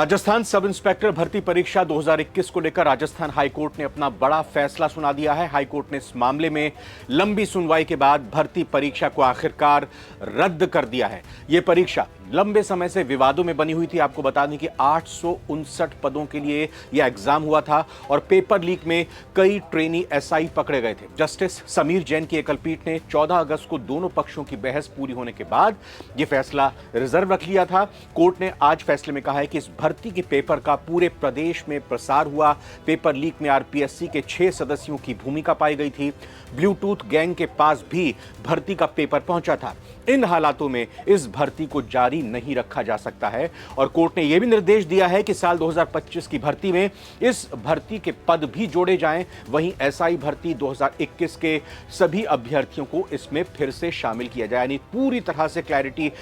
Rajasthan sub inspector भर्ती परीक्षा 2021 को लेकर राजस्थान हाईकोर्ट ने अपना बड़ा फैसला सुना दिया है। हाईकोर्ट ने इस मामले में लंबी सुनवाई के बाद भर्ती परीक्षा को आखिरकार रद्द कर दिया है। यह परीक्षा लंबे समय से विवादों में बनी हुई थी। आपको बता दें कि 859 पदों के लिए यह एग्जाम हुआ था और पेपर लीक में कई ट्रेनी एसआई पकड़े गए थे। जस्टिस समीर जैन की एकल पीठ ने 14 अगस्त को दोनों पक्षों की बहस पूरी होने के बाद यह फैसला रिजर्व रख लिया था। कोर्ट ने आज फैसले में कहा है कि इस भर्ती के पेपर का पूरे प्रदेश में प्रसार हुआ। पेपर लीक में आरपीएससी के 6 सदस्यों की भूमिका पाई गई थी। ब्लूटूथ गैंग के पास भी भर्ती का पेपर पहुंचा था। इन हालातों में इस भर्ती को जारी नहीं रखा जा सकता है और कोर्ट ने यह भी निर्देश दिया है कि साल 2025 की भर्ती में इस भर्ती के पद भी जोड़े जाएं। वहीं एसआई भर्ती 2021 के सभी अभ्यर्थियों को इसमें फिर से शामिल किया जाए। यानी पूरी तरह से क्लैरिटी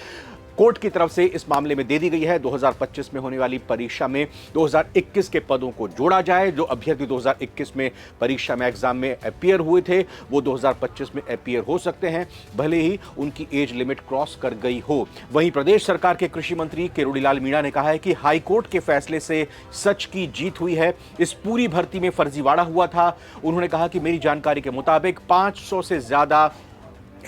कोर्ट की तरफ से इस मामले में दे दी गई है। 2025 में होने वाली परीक्षा में 2021 के पदों को जोड़ा जाए। जो अभ्यर्थी 2021 में परीक्षा में एग्जाम में अपीयर हुए थे वो 2025 में अपीयर हो सकते हैं, भले ही उनकी एज लिमिट क्रॉस कर गई हो। वहीं प्रदेश सरकार के कृषि मंत्री किरोड़ीलाल मीणा ने कहा है कि हाईकोर्ट के फैसले से सच की जीत हुई है। इस पूरी भर्ती में फर्जीवाड़ा हुआ था। उन्होंने कहा कि मेरी जानकारी के मुताबिक 500 से ज्यादा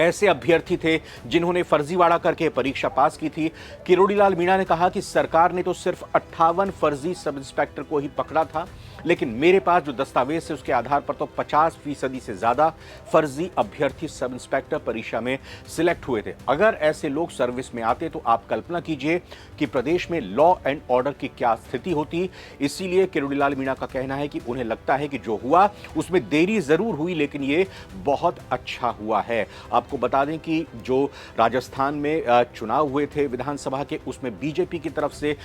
ऐसे अभ्यर्थी थे जिन्होंने फर्जीवाड़ा करके परीक्षा पास की थी। किरोड़ीलाल मीणा ने कहा कि सरकार ने तो सिर्फ 58 फर्जी सब इंस्पेक्टर को ही पकड़ा था, लेकिन मेरे पास जो दस्तावेज है उसके आधार पर तो 50% से ज्यादा फर्जी अभ्यर्थी सब इंस्पेक्टर परीक्षा में सिलेक्ट हुए थे। अगर ऐसे लोग सर्विस में आते तो आप कल्पना कीजिए कि प्रदेश में लॉ एंड ऑर्डर की क्या स्थिति होती। इसीलिए किरोड़ीलाल मीणा का कहना है कि उन्हें लगता है कि जो हुआ उसमें देरी जरूर हुई, लेकिन ये बहुत अच्छा हुआ है। आपको बता दें कि जो राजस्थान में चुनाव हुए थे विधानसभा के, उसमें बीजेपी की तरफ से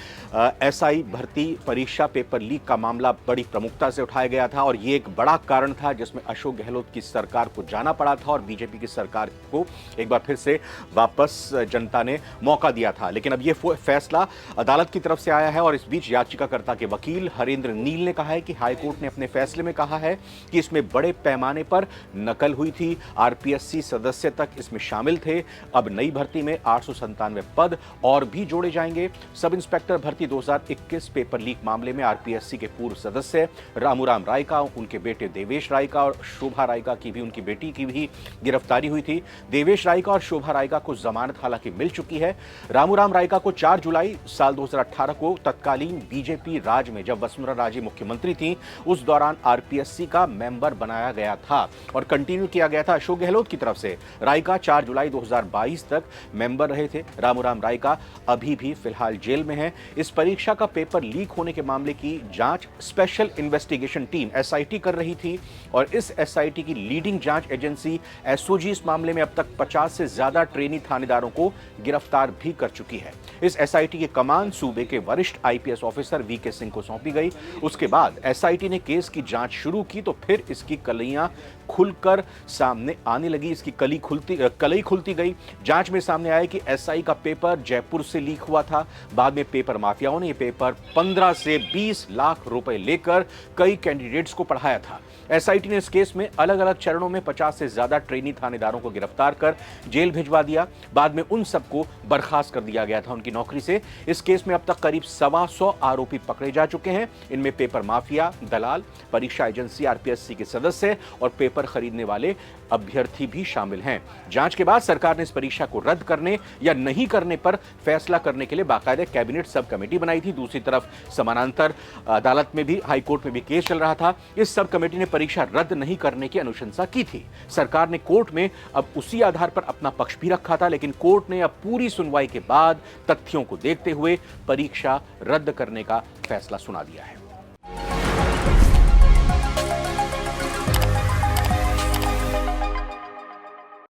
एसआई भर्ती परीक्षा पेपर लीक का मामला बड़ी प्रमुखता से उठाया गया था और ये एक बड़ा कारण था जिसमें अशोक गहलोत की सरकार को जाना पड़ा था और बीजेपी की सरकार को एक बार फिर से वापस जनता ने मौका दिया था। लेकिन अब ये फैसला अदालत की तरफ से आया है और इस बीच याचिकाकर्ता के वकील हरेंद्र नील ने कहा है कि हाईकोर्ट ने अपने फैसले में कहा है कि इसमें बड़े पैमाने पर नकल हुई थी। आरपीएससी सदस्य तक इसमें शामिल थे। अब नई भर्ती में 897 पद और भी जोड़े जाएंगे। सब इंस्पेक्टर भर्ती 2021 पेपर लीक मामले में आरपीएससी के पूर्व सदस्य रामूराम राय का, उनके बेटे देवेश राय का और शोभा राय का की भी, उनकी बेटी की भी गिरफ्तारी हुई थी। देवेश राय का और शोभा राय का को जमानत हालांकि मिल चुकी है। रामूराम राय का को 4 जुलाई साल 2018 को तत्कालीन बीजेपी राज में, जब वसुंधरा राजे मुख्यमंत्री थी, उस दौरान आरपीएससी का मेंबर बनाया गया था और कंटिन्यू किया गया था अशोक गहलोत की तरफ से। राय का 4 जुलाई 2022 तक मेंबर रहे थे। रामूराम राय का अभी भी फिलहाल जेल में है। इस परीक्षा का पेपर लीक होने के मामले की जांच स्पेशल इन्वेस्टिगेशन टीम एसआईटी कर रही थी और इस एसआईटी की लीडिंग जांच एजेंसी एसओजी इस मामले में अब तक 50 से ज्यादा ट्रेनी थानेदारों को गिरफ्तार भी कर चुकी है। इस एसआईटी की कमान सूबे के वरिष्ठ आईपीएस ऑफिसर वीके सिंह को सौंपी गई। उसके बाद एसआईटी ने केस की जांच शुरू की तो फिर इसकी कलियां खुलकर सामने आने लगी। इसकी कलई खुलती गई। जांच में सामने आया कि एसआई का पेपर जयपुर से लीक हुआ था। बाद में पेपर माफियाओं ने यह पेपर 15 से 20 लाख रुपए लेकर कई कैंडिडेट्स को पढ़ाया था। एसआईटी ने इस केस में अलग अलग चरणों में 50 से ज्यादा ट्रेनी थानेदारों को गिरफ्तार कर जेल भिजवा दिया। बाद में उन सबको बर्खास्त कर दिया गया था उनकी नौकरी से। इस केस में अब तक करीब 125 आरोपी पकड़े जा चुके हैं। इनमें पेपर माफिया, दलाल, परीक्षा एजेंसी, आरपीएससी के सदस्य और पेपर खरीदने वाले अभ्यर्थी भी शामिल हैं। जांच के बाद सरकार ने इस परीक्षा को रद्द करने या नहीं करने पर फैसला करने के लिए बाकायदा कैबिनेट सब कमेटी बनाई थी। दूसरी तरफ समानांतर अदालत में भी, हाईकोर्ट में भी केस चल रहा था। इस सब कमेटी ने परीक्षा रद्द नहीं करने की अनुशंसा की थी। सरकार ने कोर्ट में अब उसी आधार पर अपना पक्ष भी रखा था, लेकिन कोर्ट ने अब पूरी सुनवाई के बाद तथ्यों को देखते हुए परीक्षा रद्द करने का फैसला सुना दिया है।